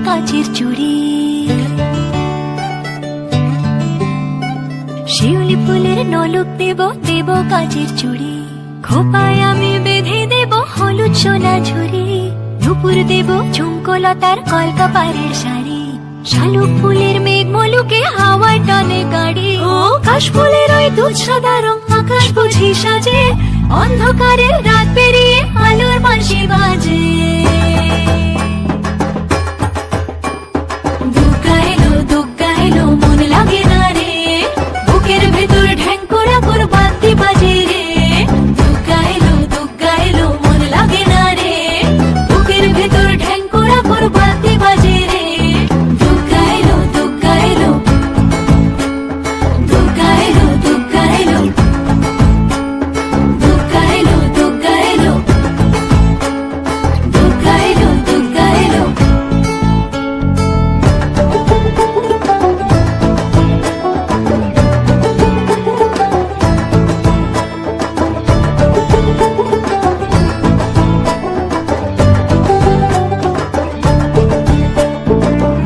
কাচের চুড়ি। শিউলি ফুলের নলক দেব দেব কাচের চুড়ি। খোপায় আমি বেঁধে দেব হলুদ সোনা ঝুড়ি। নুপুর দেব ঝুমকোলতার কলকাপাড়ের শাড়ি। শালুক ফুলের মেঘ মলুকে হাওয়ার টানে গাড়ি। ও কাশ ফুলের ওই দুধ সাদা রং আকাশ বুঝি সাজে। অন্ধকারের রাত পেরিয়ে আলোর বাঁশি বাজে। দুগ্গা এলো মন লাগে না রে। বুকের ভেতর ঢ্যাঙ্করা করে বাতি বাজে রে। দুগ্গা এলো মন লাগে না রে। বুকের ভেতর ঢ্যাঙ্করা করে বাতি বাজে রে। দুগ্গা এলো দুগ্গা এলো দুগ্গা এলো দুগ্গা এলো দুগ্গা এলো দুগ্গা এলো দুগ্গা এলো দুগ্গা এলো।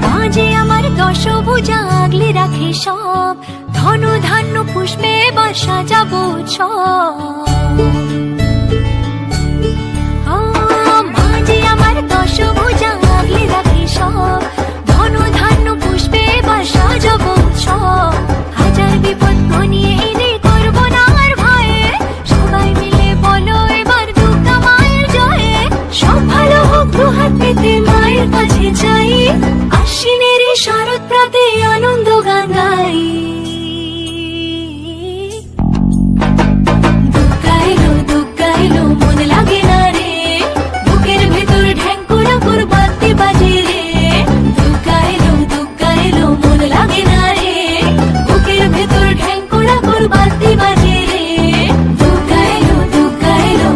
মাঝে আমার দশভুজা আগলে রাখে সব। ধনু ধান্য পুষ্পে এবার সাজাবো উৎসব। মাঝে আমার দশভুজা আগলে রাখে সব। ধনু ধান্য পুষ্পে এবার সাজাবো উৎসব। হাজার বিপদ ঘনিয়ে এনে করবো না আর ভয়ে। সবাই মিলে বলো এবার দুর্গা মায়ের জয়ে। সব ভালো হোক দুহাত পেতে মায়ের কাছে চাই। আশ্বিনের এই শরৎ প্রাতে আনন্দ গান গাই। দুগ্গা এলো মন লাগে না রে। বুকের ভেতর ঢ্যাঙ্করা করে বাতি বাজে রে। দুগ্গা এলো মন লাগে না রে। বুকের ভেতর ঢ্যাঙ্করা করে বাতি বাজে রে। দুগ্গা এলো দুগ্গা এলো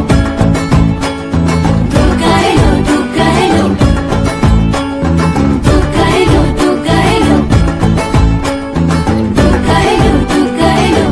দুগ্গা এলো দুগ্গা এলো দুগ্গা এলো দুগ্গা এলো দুগ্গা এলো দুগ্গা এলো।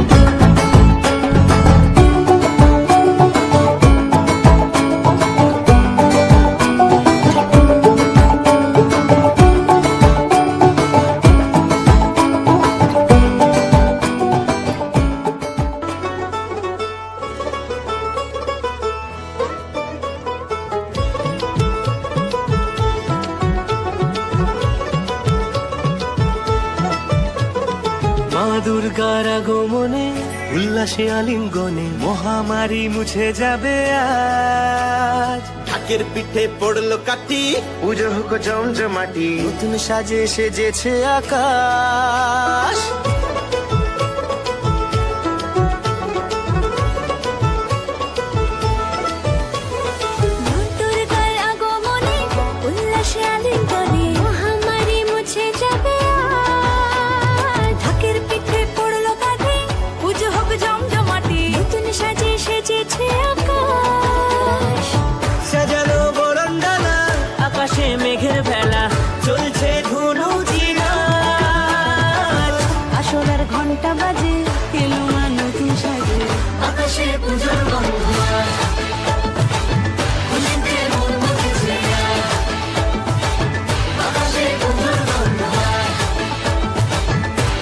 মা দুর্গার আগমনে উল্লাসে আলিঙ্গনে মহামারী মুছে যাবে আজ। ঢাকের পিঠে পড়লো কাঠি, পুজো হোক জমজমাটি, নতুন সাজে সেজেছে আকাশ। দুর্গার আগমনে উল্লাসে আলিঙ্গনে মহামারী মুছে যাবে আজ। ঢাকের পিঠে পড়লো কাঠি, পুজো হোক জমজমাটি, নতুন সাজে সেজেছে আকাশ। সাজানো বরণডালা, আকাশে মেঘের ভেলা, চলছে ধনু জিনাজ। আসলার ঘন্টা বাজে, এলো মা নতুন সাজে, আকাশে পুজোর গন্ধ আজ। খুশিতে মন মজেছে আজ, আকাশে পুজোর গন্ধ আজ।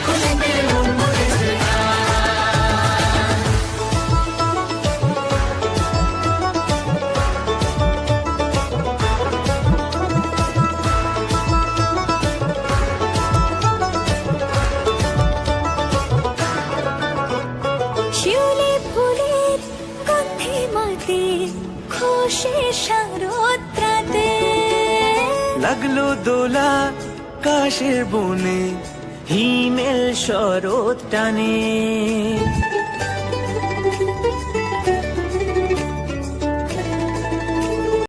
খুশিতে মন মজেছে আজ। শিউলি ফুলের গন্ধে মাতে খুশি শরৎ রাতে। লাগলো দোলা কাশের বনে, হিমেল শরৎ টানে।